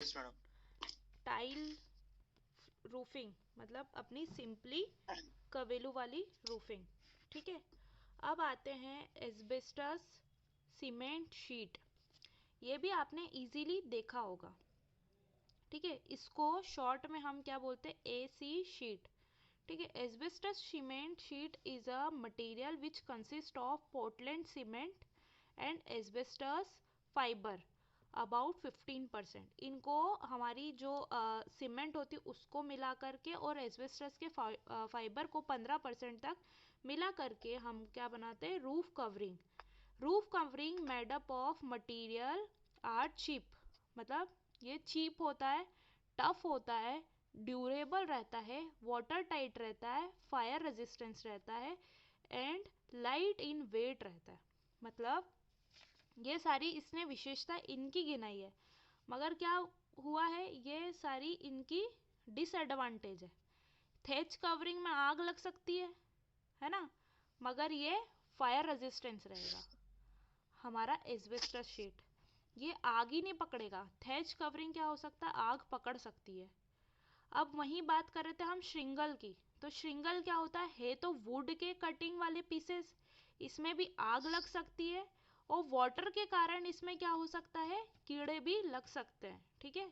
Yes madam. Tile roofing मतलब अपनी simply कवेलू वाली रूफिंग। ठीक है, अब आते हैं एस्बेस्टस सीमेंट शीट। ये भी आपने इजीली देखा होगा। ठीक है, इसको शॉर्ट में हम क्या बोलते हैं, AC शीट। ठीक है, asbestos cement sheet is a material which consist of Portland cement and asbestos fibre about 15%। इनको हमारी जो सीमेंट होती है उसको मिला करके और एस्बेस्टस के फाइबर को 15% तक मिला करके हम क्या बनाते हैं, roof covering. Roof covering made up of material are cheap, मतलब ये चीप होता है, टफ होता है, ड्यूरेबल रहता है, वाटर टाइट रहता है, फायर रेजिस्टेंस रहता है एंड लाइट इन वेट रहता है। मतलब ये सारी इसने विशेषता इनकी गिनाई है, मगर क्या हुआ है, ये सारी इनकी डिसएडवांटेज है। थेच कवरिंग में आग लग सकती है ना, मगर ये फायर रेजिस्टेंस रहेगा। हमारा एस्बेस्टस शीट ये आग ही नहीं पकड़ेगा। थेच कवरिंग क्या हो सकता है, आग पकड़ सकती है। अब वहीं बात कर रहे थे हम श्रिंगल की, तो श्रिंगल क्या होता है तो वुड के कटिंग वाले पीसेस, इसमें भी आग लग सकती है और वाटर के कारण इसमें क्या हो सकता है, कीड़े भी लग सकते हैं। ठीक है,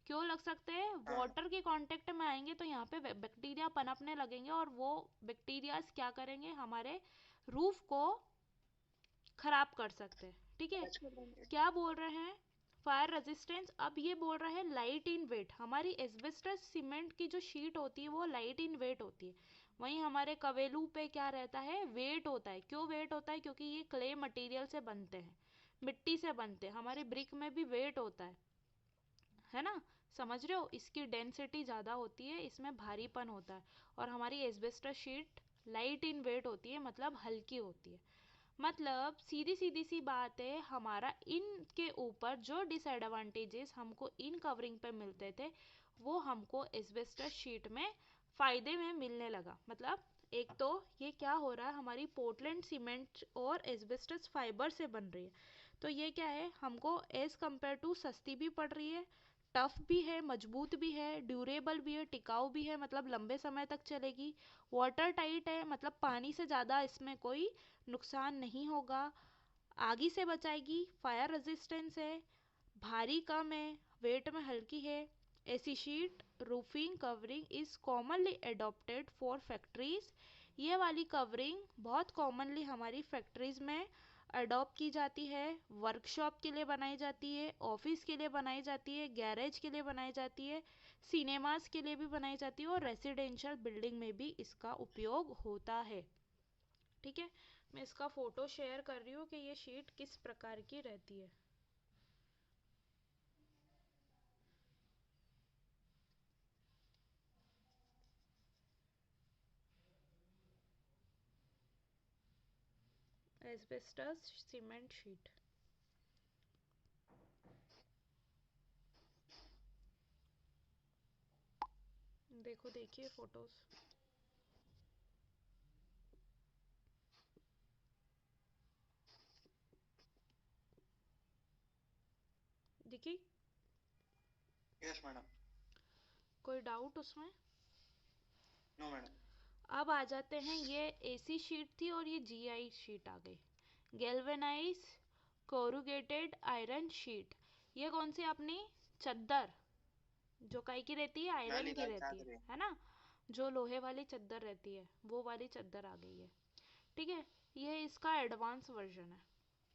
क्यों लग सकते हैं, हाँ। वाटर के कांटेक्ट में आएंगे तो यहाँ पे बैक्टीरिया पनपने लगेंगे और वो बैक्टीरियाज क्या करेंगे, हमारे रूफ को खराब कर सकते हैं। ठीक है, टच कर देंगे। क्या बोल रहे हैं, फायर रेजिस्टेंस। अब ये बोल रहा है लाइट इन वेट। हमारी एस्बेस्टस सीमेंट की जो शीट होती है वो लाइट इन वेट होती है, वहीं हमारे कवेलू पे क्या रहता है, वेट होता है। क्यों वेट होता है, क्योंकि ये क्ले मटेरियल से बनते हैं, मिट्टी से बनते हैं। हमारे ब्रिक में भी वेट होता है ना, समझ रहे हो, इसकी डेंसिटी ज़्यादा होती है, इसमें भारीपन होता है। और हमारी asbestos sheet light in weight होती है, मतलब हल्की होती है। मतलब सीधी सीधी सी बात है, हमारा इनके ऊपर जो डिसएडवांटेजेस हमको इन कवरिंग पे मिलते थे वो हमको एस्बेस्टस शीट में फ़ायदे में मिलने लगा। मतलब एक तो ये क्या हो रहा है, हमारी पोर्टलैंड सीमेंट और एस्बेस्टस फाइबर से बन रही है, तो ये क्या है, हमको एज कंपेयर टू सस्ती भी पड़ रही है, टफ भी है, मजबूत भी है, ड्यूरेबल भी है, टिकाऊ भी है, मतलब लंबे समय तक चलेगी, वाटर टाइट है, मतलब पानी से ज़्यादा इसमें कोई नुकसान नहीं होगा, आगी से बचाएगी, फायर रेजिस्टेंस है, भारी कम है, वेट में हल्की है। ऐसी sheet roofing covering is commonly adopted for factories. ये वाली कवरिंग बहुत कॉमनली हमारी फैक्ट्रीज में अडॉप्ट की जाती है, वर्कशॉप के लिए बनाई जाती है, ऑफिस के लिए बनाई जाती है, गैरेज के लिए बनाई जाती है, सिनेमास के लिए भी बनाई जाती है और रेसिडेंशियल बिल्डिंग में भी इसका उपयोग होता है। ठीक है, मैं इसका फोटो शेयर कर रही हूँ कि ये शीट किस प्रकार की रहती है। Asbestos cement sheet. देखो, देखिए फोटोज। दिखी? Yes madam. कोई डाउट उसमें? No madam. अब आ जाते हैं, ये AC शीट थी और ये GI शीट आ गई, गैल्वेनाइज कोरुगेटेड आयरन शीट। ये कौन सी अपनी चद्दर, जो काई की रहती है, आयरन की नालीदार रहती चादरें। है ना, जो लोहे वाली चद्दर रहती है वो वाली चद्दर आ गई है। ठीक है, ये इसका एडवांस वर्जन है।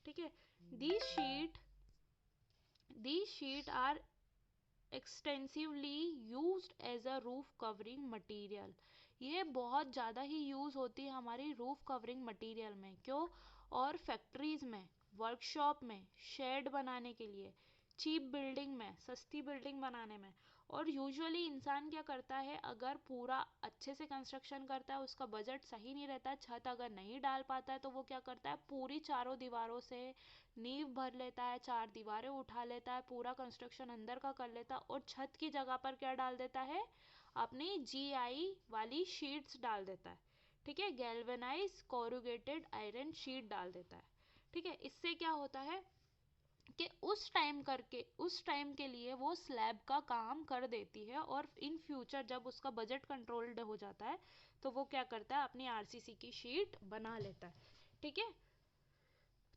ठीक है, दी sheet these sheet are extensively used as a roof covering material। ये बहुत ज़्यादा ही यूज़ होती है हमारी रूफ कवरिंग मटेरियल में। क्यों? और फैक्ट्रीज में, वर्कशॉप में, शेड बनाने के लिए, चीप बिल्डिंग में, सस्ती बिल्डिंग बनाने में। और यूजुअली इंसान क्या करता है, अगर पूरा अच्छे से कंस्ट्रक्शन करता है, उसका बजट सही नहीं रहता है, छत अगर नहीं डाल पाता है, तो वो क्या करता है, पूरी चारों दीवारों से नींव भर लेता है, चार दीवारें उठा लेता है, पूरा कंस्ट्रक्शन अंदर का कर लेता है और छत की जगह पर क्या डाल देता है, अपनी GI वाली शीट्स डाल देता है। ठीक है, गैल्वेनाइज कोरुगेटेड आयरन शीट डाल देता है। ठीक है, इससे क्या होता है, कि उस टाइम के लिए वो स्लैब का काम कर देती है, और इन फ्यूचर जब उसका बजट कंट्रोल्ड हो जाता है तो वो क्या करता है, अपनी आरसीसी की शीट बना लेता है। ठीक है।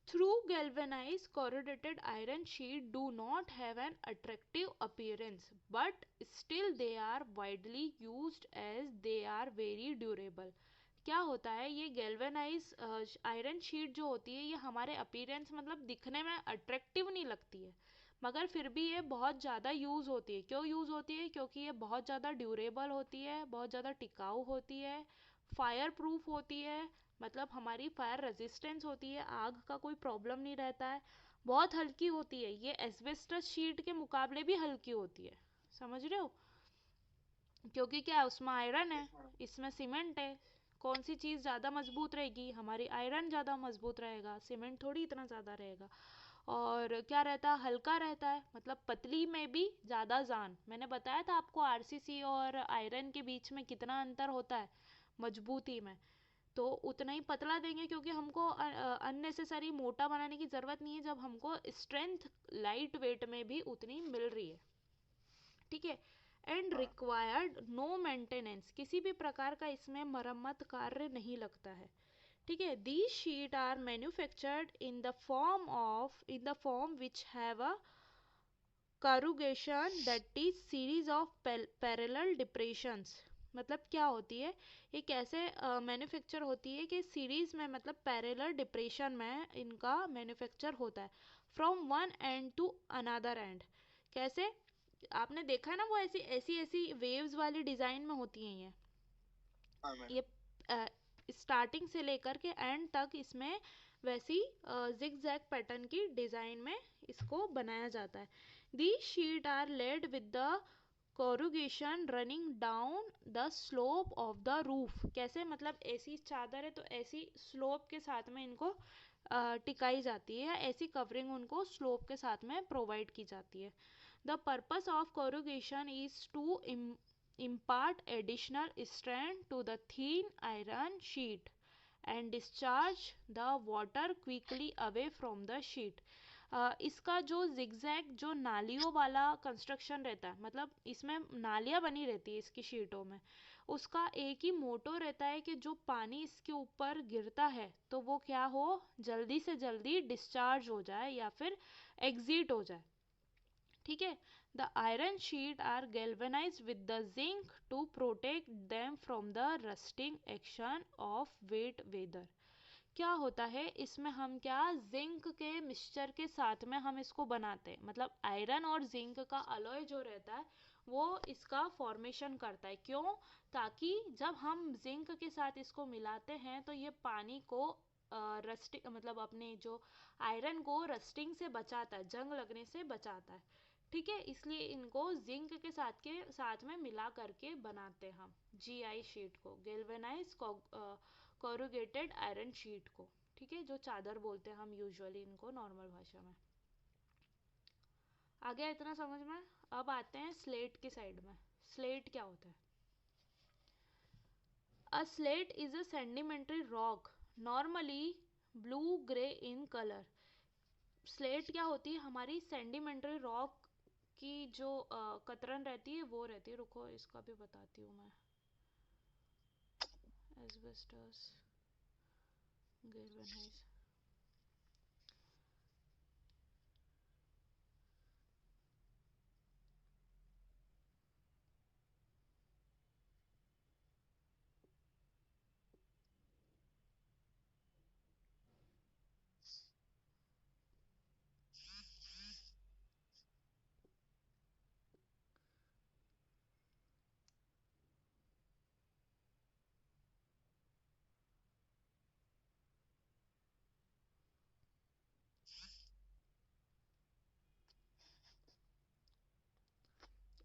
Through galvanized corrugated iron sheet do not have an attractive appearance, but still they are widely used as they are very durable. क्या होता है, ये गैल्वेनाइज आयरन शीट जो होती है ये हमारे अपीयरेंस मतलब दिखने में अट्रैक्टिव नहीं लगती है, मगर फिर भी ये बहुत ज़्यादा यूज़ होती है। क्यों यूज़ होती है? क्योंकि ये बहुत ज़्यादा ड्यूरेबल होती है, बहुत ज़्यादा टिकाऊ होती है, फायर प्रूफ होती है, मतलब हमारी फायर रेजिस्टेंस होती है, आग का कोई प्रॉब्लम नहीं रहता है, बहुत हल्की होती है। ये एस्बेस्टस शीट के मुकाबले भी हल्की होती है, समझ रहे हो? क्योंकि क्या है, उसमें आयरन है, यस मैडम। इसमें सीमेंट है। कौन सी चीज़ ज़्यादा मजबूत रहेगी? हमारी आयरन ज़्यादा मजबूत रहेगा, सीमेंट थोड़ी इतना ज़्यादा रहेगा। और क्या रहता है, हल्का रहता है, मतलब पतली में भी ज़्यादा जान। मैंने बताया था आपको आरसीसी और आयरन के बीच में कितना अंतर होता है मजबूती में। तो उतना ही पतला देंगे, क्योंकि हमको अननेसेसरी मोटा बनाने की ज़रूरत नहीं है, जब हमको स्ट्रेंथ लाइट वेट में भी उतनी मिल रही है। ठीक है। एंड हाँ रिक्वायर्ड नो मेंटेनेंस, किसी भी प्रकार का इसमें मरम्मत कार्य नहीं लगता है। ठीक है। These sheet are manufactured in the form which have a corrugation that is series of parallel depressions। मतलब क्या होती है, ये कैसे मैन्युफैक्चर होती है कि सीरीज में, मतलब पैरेलल डिप्रेशन में इनका मैन्युफैक्चर होता है, from one end to another end. कैसे? आपने देखा है ना, वो ऐसी ऐसी ऐसी वेव्स वाली डिजाइन में होती हैं हाँ मैडम। ये स्टार्टिंग से लेकर के एंड तक इसमें वैसी जिग जैग पैटर्न की डिजाइन में इसको बनाया जाता है। These sheet are laid with the corrugation running down the slope of the roof। कैसे? मतलब ऐसी चादर है तो ऐसी स्लोप के साथ में इनको टिकाई जाती है, ऐसी कवरिंग उनको स्लोप के साथ में प्रोवाइड की जाती है। The purpose of corrugation is to impart additional strength to the thin iron sheet and discharge the water quickly away from the sheet। इसका जो जिगजैग जो नालियों वाला कंस्ट्रक्शन रहता है, मतलब इसमें नालियाँ बनी रहती है इसकी शीटों में, उसका एक ही मोटो रहता है कि जो पानी इसके ऊपर गिरता है तो वो क्या हो, जल्दी से जल्दी डिस्चार्ज हो जाए या फिर एग्जिट हो जाए। ठीक है। The iron sheet are galvanized with the zinc to protect them from the rusting action of wet weather. क्या होता है इसमें, हम क्या जिंक के मिक्सचर के साथ में हम इसको बनाते हैं, मतलब आयरन और जिंक का अलॉय जो रहता है वो इसका फॉर्मेशन करता है। क्यों? ताकि जब हम जिंक के साथ इसको मिलाते हैं तो ये पानी को रस्टिंग, मतलब अपने जो आयरन को रस्टिंग से बचाता है, जंग लगने से बचाता है। ठीक है। इसलिए इनको जिंक के साथ में मिला करके बनाते हैं हम जीआई शीट को, गैल्वेनाइज कोरुगेटेड आयरन शीट को। ठीक है, जो चादर बोलते हैं हम यूजुअली इनको नॉर्मल भाषा में। आ गया इतना समझ में? अब आते हैं स्लेट की साइड में। स्लेट क्या होता है? A slate is a sedimentary rock normally blue grey in colour. Slate क्या होती है? हमारी सेडिमेंट्री रॉक की जो कतरन रहती है वो रहती है। रुको इसका भी बताती हूँ मैं। Asbestos galvanise.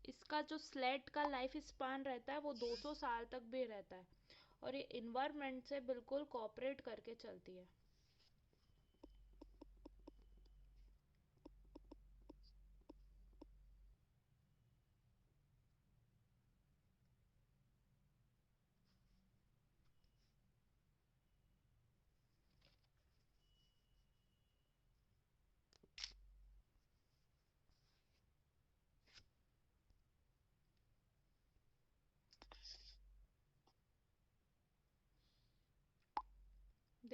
इसका जो स्लेट का लाइफ स्पान रहता है वो 200 साल तक भी रहता है, और ये इन्वायरमेंट से बिल्कुल कोऑपरेट करके चलती है।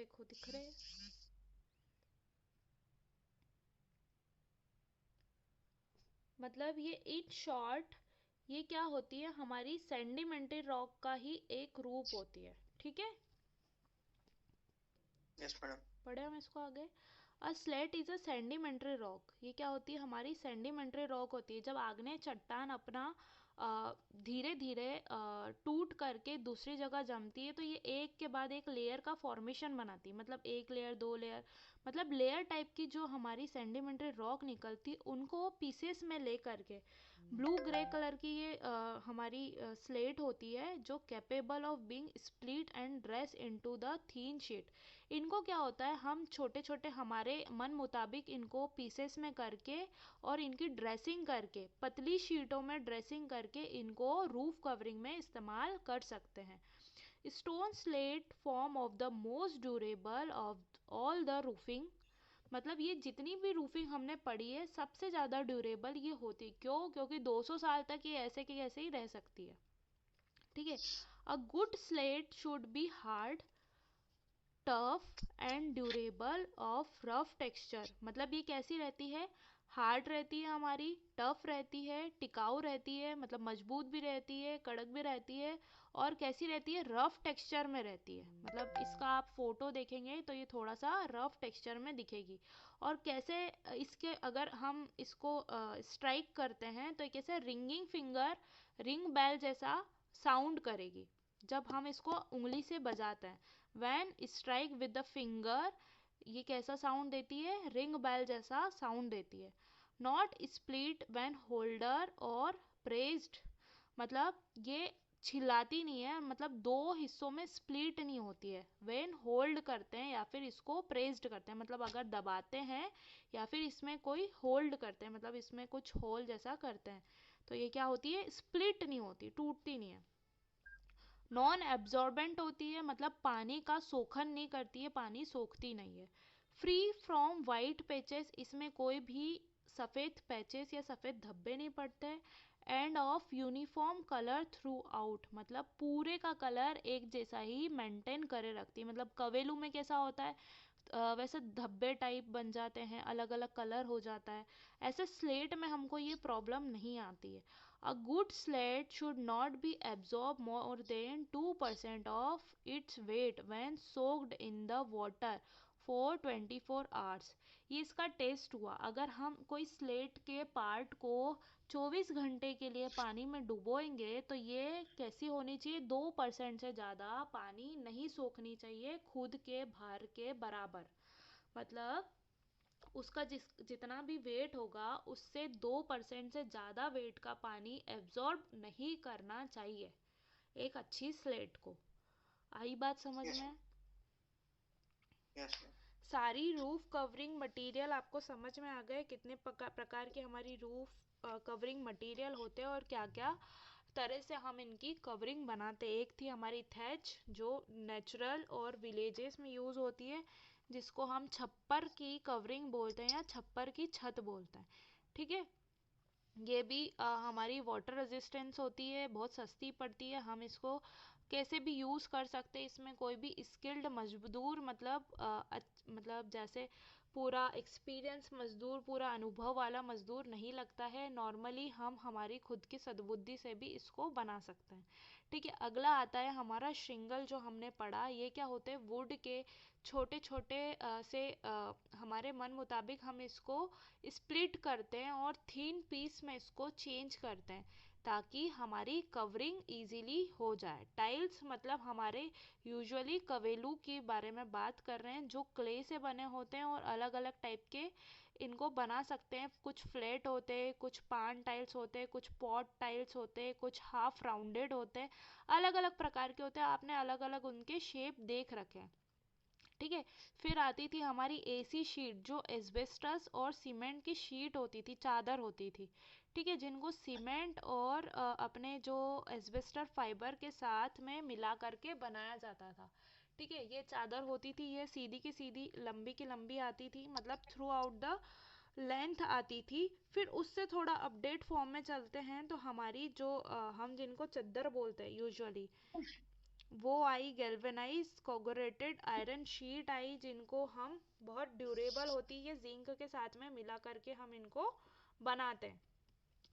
देखो दिख रहे, मतलब ये इन शॉर्ट ये क्या होती है, हमारी सेडिमेंट्री रॉक का ही एक रूप होती है, ठीक है। Yes madam. पढ़े हम इसको आगे। A slate is a sedimentary rock, ये क्या होती है, हमारी सेडिमेंट्री रॉक होती है। जब आग्नेय चट्टान अपना धीरे धीरे टूट करके दूसरी जगह जमती है तो ये एक के बाद एक लेयर का फॉर्मेशन बनाती है, मतलब एक लेयर, दो लेयर, मतलब लेयर टाइप की जो हमारी सेडिमेंट्री रॉक निकलती उनको पीसेस में ले करके ब्लू ग्रे कलर की ये हमारी स्लेट होती है जो capable of being split and dress into the thin sheet. इनको क्या होता है, हम छोटे छोटे हमारे मन मुताबिक इनको पीसेस में करके और इनकी ड्रेसिंग करके पतली शीटों में ड्रेसिंग करके इनको रूफ कवरिंग में इस्तेमाल कर सकते हैं। Stone slate form of the most durable of all the roofing, मतलब ये जितनी भी रूफिंग हमने पढ़ी है सबसे ज़्यादा ड्यूरेबल ये होती, क्यों, क्योंकि 200 साल तक ये ऐसे के ऐसे ही रह सकती है, ठीक है। A good slate should be hard, tough and durable of rough texture, मतलब ये कैसी रहती है, हार्ड रहती है हमारी, टफ रहती है, टिकाऊ रहती है, मतलब मजबूत भी रहती है, कड़क भी रहती है, और कैसी रहती है, रफ टेक्सचर में रहती है। मतलब इसका आप फोटो देखेंगे तो ये थोड़ा सा रफ टेक्सचर में दिखेगी। और कैसे इसके अगर हम इसको स्ट्राइक करते हैं तो ये कैसे रिंगिंग फिंगर, रिंग बेल जैसा साउंड करेगी जब हम इसको उंगली से बजाते हैं। When strike with the finger, ये कैसा साउंड देती है, रिंग बेल जैसा साउंड देती है। नॉट स्प्लिट व्हेन होल्डर और प्रेस्ड, मतलब ये छिलाती नहीं है, मतलब दो हिस्सों में स्प्लिट नहीं होती है। व्हेन होल्ड करते हैं या फिर इसको प्रेस्ड करते हैं, मतलब अगर दबाते हैं या फिर इसमें कोई होल्ड करते हैं, मतलब इसमें कुछ होल जैसा करते हैं, तो ये क्या होती है, स्प्लिट नहीं होती, टूटती नहीं है। नॉन एब्जॉर्बेंट होती है, मतलब पानी का सोखन नहीं करती है, पानी सोखती नहीं है। फ्री फ्रॉम वाइट पैचेस, इसमें कोई भी सफ़ेद पैचेस या सफ़ेद धब्बे नहीं पड़ते। End of uniform colour through out, मतलब पूरे का कलर एक जैसा ही मेंटेन करे रखती है। मतलब कवेलू में कैसा होता है, वैसे धब्बे टाइप बन जाते हैं, अलग अलग कलर हो जाता है, ऐसे स्लेट में हमको ये प्रॉब्लम नहीं आती है। A good slate should not be absorb more than 2% of its weight when soaked in the water for 24 hours। ये इसका टेस्ट हुआ, अगर हम कोई स्लेट के पार्ट को 24 घंटे के लिए पानी में डुबोएंगे तो ये कैसी होनी चाहिए, 2% से ज़्यादा पानी नहीं सोखनी चाहिए खुद के भार के बराबर। मतलब उसका जितना भी वेट होगा उससे 2% से ज़्यादा वेट का पानी एब्जॉर्ब नहीं करना चाहिए एक अच्छी स्लेट को। आई बात समझ यस में? यस। सारी रूफ कवरिंग मटेरियल आपको समझ में आ गए, कितने प्रकार के हमारी रूफ कवरिंग मटेरियल होते हैं और क्या क्या तरह से हम इनकी कवरिंग बनाते हैं। एक थी हमारी थैच जो नेचुरल और विलेजेस में यूज़ होती है, जिसको हम छप्पर की कवरिंग बोलते हैं या छप्पर की छत बोलते हैं, ठीक है। ये भी हमारी वाटर रेजिस्टेंस होती है, बहुत सस्ती पड़ती है, हम इसको कैसे भी यूज़ कर सकते हैं। इसमें कोई भी स्किल्ड मजदूर, मतलब मतलब जैसे पूरा एक्सपीरियंस मजदूर, पूरा अनुभव वाला मजदूर नहीं लगता है, नॉर्मली हम हमारी खुद की सद्बुद्धि से भी इसको बना सकते हैं, ठीक है। अगला आता है हमारा श्रिंगल, जो हमने पढ़ा, ये क्या होते हैं, वुड के छोटे छोटे से हमारे मन मुताबिक हम इसको स्प्लिट करते हैं और थीन पीस में इसको चेंज करते हैं ताकि हमारी कवरिंग इजीली हो जाए। टाइल्स मतलब हमारे यूजुअली कवेलू के बारे में बात कर रहे हैं जो क्ले से बने होते हैं और अलग अलग टाइप के इनको बना सकते हैं। कुछ फ्लैट होते हैं, कुछ पान टाइल्स होते हैं, कुछ पॉट टाइल्स होते हैं, कुछ हाफ राउंडेड होते हैं, अलग अलग प्रकार के होते हैं, आपने अलग अलग उनके शेप देख रखे हैं, ठीक है। फिर आती थी हमारी एसी शीट जो एस्बेस्टस और सीमेंट की शीट होती थी, चादर होती थी, ठीक है, जिनको सीमेंट और अपने जो एस्बेस्टर फाइबर के साथ में मिला करके बनाया जाता था, ठीक है। ये चादर होती थी, ये सीधी की सीधी लंबी की लंबी आती थी, मतलब थ्रू आउट द लेंथ आती थी। फिर उससे थोड़ा अपडेट फॉर्म में चलते हैं तो हमारी जो हम जिनको चद्दर बोलते हैं यूजुअली, वो आई गैल्वेनाइज कोगरेटेड आयरन शीट आई, जिनको हम बहुत ड्यूरेबल होती है, जिंक के साथ में मिला करके हम इनको बनाते हैं।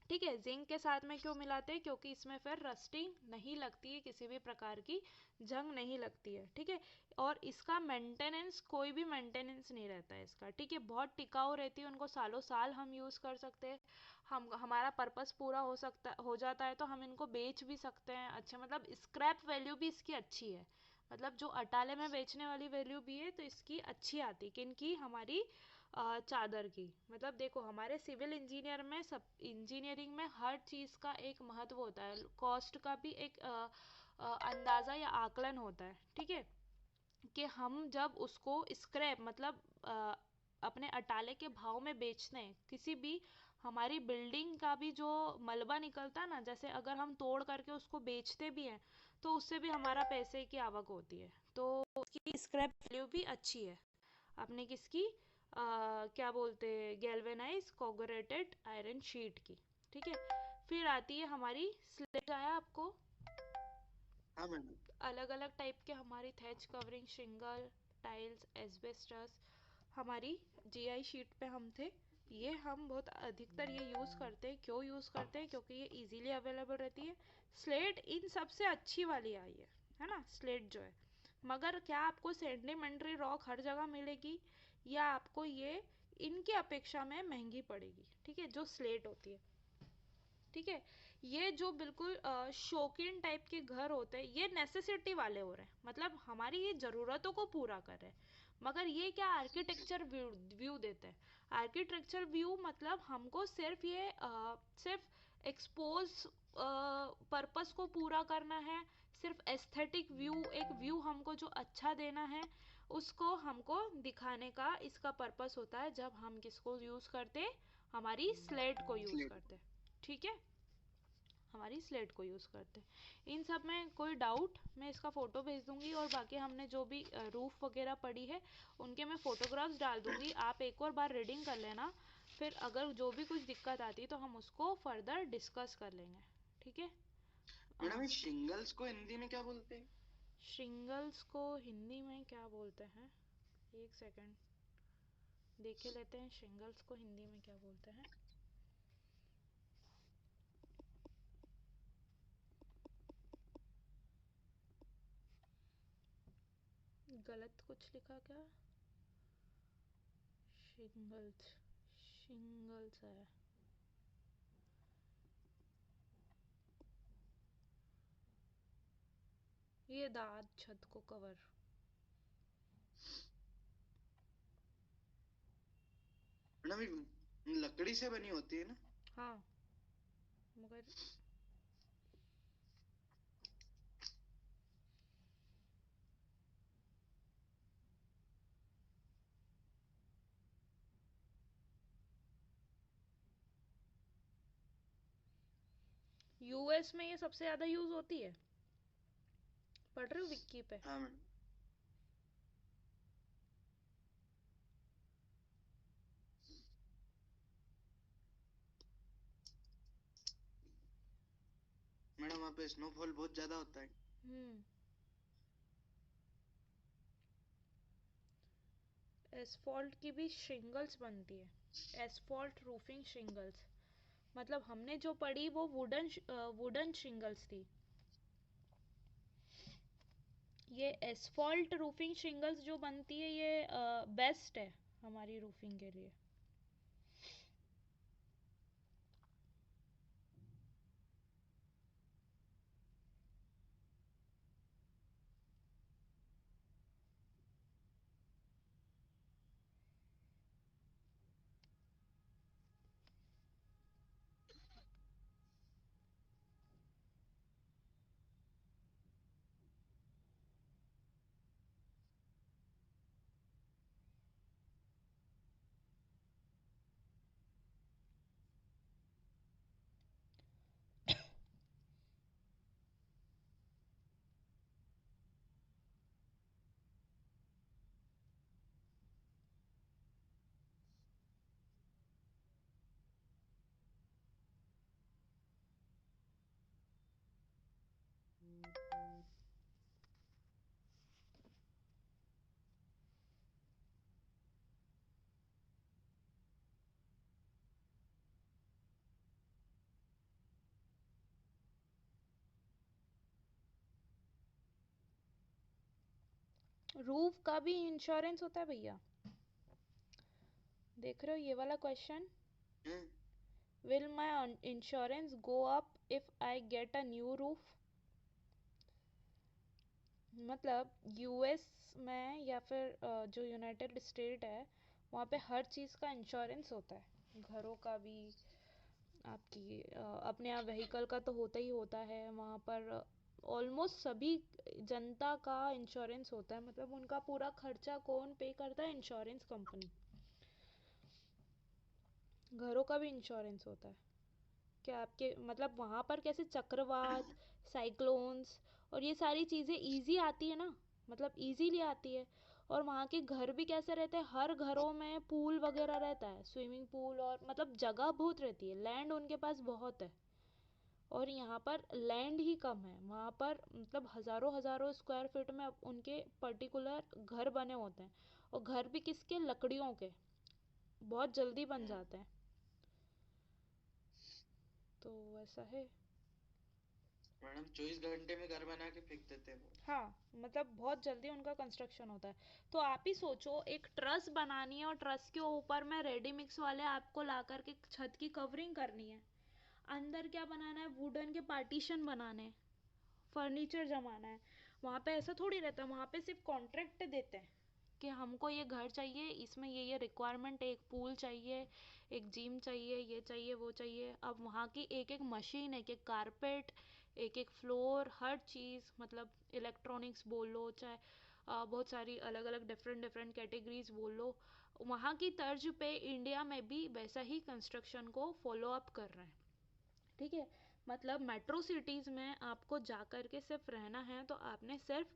ठीक है, जिंक के साथ में क्यों मिलाते हैं? क्योंकि इसमें फिर रस्टिंग नहीं लगती है, किसी भी प्रकार की जंग नहीं लगती है। ठीक है, और इसका मेंटेनेंस, कोई भी मेंटेनेंस नहीं रहता है इसका। ठीक है, बहुत टिकाऊ रहती है, उनको सालों साल हम यूज़ कर सकते हैं। हम हमारा पर्पस पूरा हो जाता है तो हम इनको बेच भी सकते हैं। अच्छा, मतलब स्क्रैप वैल्यू भी इसकी अच्छी है। मतलब जो अटाले में बेचने वाली वैल्यू भी है तो इसकी अच्छी आती है। किनकी? हमारी चादर की। मतलब देखो, हमारे सिविल इंजीनियर में, सब इंजीनियरिंग में हर चीज़ का एक महत्व होता है, कॉस्ट का भी एक अंदाज़ा या आकलन होता है। ठीक है, कि हम जब उसको स्क्रैप मतलब अपने अटाले के भाव में बेचते हैं, किसी भी हमारी बिल्डिंग का भी जो मलबा निकलता है ना, जैसे अगर हम तोड़ करके उसको बेचते भी हैं तो उससे भी हमारा पैसे की आवक होती है। तो उसकी स्क्रैप वैल्यू भी अच्छी है। अपने किसकी? क्या बोलते हैं, गैल्वेनाइज कोगरेटेड आयरन शीट की। ठीक है, फिर आती है हमारी स्लेज। आया आपको? हाँ मैडम। अलग अलग टाइप के हमारी थैच कवरिंग, शिंगल, टाइल्स, एस्बेस्टस, हमारी जीआई शीट पे हम थे। ये हम बहुत अधिकतर ये यूज़ करते हैं। क्यों यूज़ करते हैं? क्योंकि ये इजीली अवेलेबल रहती है। स्लेट इन सबसे अच्छी वाली आई है ना, स्लेट जो है। मगर क्या आपको सेडिमेंट्री रॉक हर जगह मिलेगी, या आपको ये इनकी अपेक्षा में महंगी पड़ेगी? ठीक है, जो स्लेट होती है। ठीक है, ये जो बिल्कुल शौकीन टाइप के घर होते हैं, ये नेसेसिटी वाले हो रहे हैं, मतलब हमारी ये ज़रूरतों को पूरा कर रहे हैं। मगर ये क्या आर्किटेक्चर व्यू देते हैं? आर्किटेक्चर व्यू मतलब हमको सिर्फ ये सिर्फ एक्सपोज पर्पस को पूरा करना है, सिर्फ एस्थेटिक व्यू, एक व्यू हमको जो अच्छा देना है उसको हमको दिखाने का इसका पर्पस होता है। जब हम किसको यूज़ करते हैं? हमारी स्लेट को यूज़ स्लेट। करते हैं। ठीक है, हमारी स्लेट को यूज़ करते हैं। इन सब में कोई डाउट, मैं इसका फ़ोटो भेज दूंगी, और बाकी हमने जो भी रूफ वगैरह पड़ी है उनके मैं फ़ोटोग्राफ्स डाल दूंगी। आप एक और बार रीडिंग कर लेना, फिर अगर जो भी कुछ दिक्कत आती है तो हम उसको फर्दर डिस्कस कर लेंगे। ठीक है। मैडम ये शिंगल्स को हिंदी में क्या बोलते हैं? शिंगल्स को हिंदी में क्या बोलते हैं? एक सेकंड, देखे लेते हैं शिंगल्स को हिंदी में क्या बोलते हैं। गलत कुछ लिखा क्या? शिंगल्स, शिंगल्स है। ये दाद छत को कवर। मैडम ये लकड़ी से बनी होती है ना? हाँ, मगर यूएस में ये सबसे ज़्यादा यूज़ होती है। पढ़ रही हूँ विक्की पे। हाँ मैडम। मैडम वहाँ पे स्नोफॉल बहुत ज्यादा होता है? हम्म। एसफॉल्ट की भी शिंगल्स बनती है, एसफॉल्ट रूफिंग शिंगल्स। मतलब हमने जो पढ़ी वो वुडन शिंगल्स थी। ये एसफॉल्ट रूफिंग शिंगल्स जो बनती है ये बेस्ट है हमारी रूफिंग के लिए। रूफ का भी इंश्योरेंस होता है भैया। देख रहे हो ये वाला question, hmm. Will my insurance go up if I get a new roof. मतलब यूएस में या फिर जो यूनाइटेड स्टेट है वहाँ पे हर चीज़ का इंश्योरेंस होता है, घरों का भी, आपकी अपने आप व्हीकल का तो होता ही होता है वहाँ पर। ऑलमोस्ट सभी जनता का इंश्योरेंस होता है, मतलब उनका पूरा खर्चा कौन पे करता है? Insurance company. घरों का भी इंश्योरेंस होता है। क्या आपके मतलब वहाँ पर कैसे चक्रवात, साइक्लोन्स और ये सारी चीज़ें इजी आती है ना, मतलब इजीली आती है। और वहाँ के घर भी कैसे रहते हैं, हर घरों में पूल वगैरह रहता है, स्विमिंग पूल, और मतलब जगह बहुत रहती है, लैंड उनके पास बहुत है। और यहाँ पर लैंड ही कम है, वहाँ पर मतलब हज़ारों हज़ारों स्क्वायर फीट में उनके पर्टिकुलर घर बने होते हैं। और घर भी किसके? लकड़ियों के, बहुत जल्दी बन जाते हैं। तो ऐसा है। मैडम 24 घंटे में घर बना के फेंक देते हैं वो। हाँ, मतलब बहुत जल्दी उनका कंस्ट्रक्शन होता है। तो आप ही सोचो, एक ट्रस बनानी है और ट्रस के ऊपर में रेडी मिक्स वाले आपको ला करके छत की कवरिंग करनी है। अंदर क्या बनाना है? वुडन के पार्टीशन बनाने हैं, फर्नीचर जमाना है। वहाँ पे ऐसा थोड़ी रहता है, वहाँ पे सिर्फ कॉन्ट्रैक्ट देते हैं कि हमको ये घर चाहिए, इसमें ये रिक्वायरमेंट है, एक पूल चाहिए, एक जिम चाहिए, ये चाहिए, वो चाहिए। अब वहाँ की एक एक मशीन, एक एक कारपेट, एक एक फ्लोर, हर चीज़, मतलब इलेक्ट्रॉनिक्स बोल लो, चाहे बहुत सारी अलग अलग डिफरेंट डिफरेंट कैटेगरीज बोल लो, वहाँ की तर्ज पे इंडिया में भी वैसा ही कंस्ट्रक्शन को फॉलो अप कर रहे हैं। ठीक है। मतलब मेट्रो सिटीज़ में आपको जा कर के सिर्फ रहना है तो आपने सिर्फ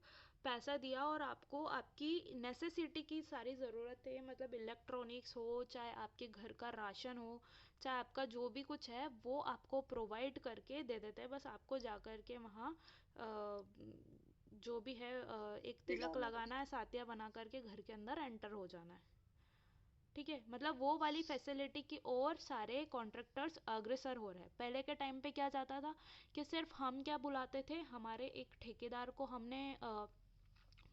पैसा दिया और आपको आपकी नेसेसिटी की सारी ज़रूरतें, मतलब इलेक्ट्रॉनिक्स हो, चाहे आपके घर का राशन हो, चाहे आपका जो भी कुछ है वो आपको प्रोवाइड करके दे देते हैं। बस आपको जा कर के वहाँ जो भी है एक तिलक दिखाना लगाना बस। है, सातिया बना करके घर के अंदर एंटर हो जाना है। ठीक है, मतलब वो वाली फैसिलिटी की ओर सारे कॉन्ट्रैक्टर्स अग्रसर हो रहे हैं। पहले के टाइम पे क्या जाता था कि सिर्फ हम क्या बुलाते थे, हमारे एक ठेकेदार को हमने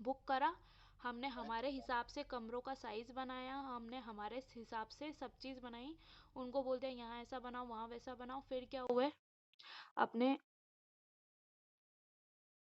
बुक करा, हमने हमारे हिसाब से कमरों का साइज बनाया, हमने हमारे हिसाब से सब चीज़ बनाई, उनको बोलते हैं यहाँ ऐसा बनाओ, वहाँ वैसा बनाओ। फिर क्या हुआ, अपने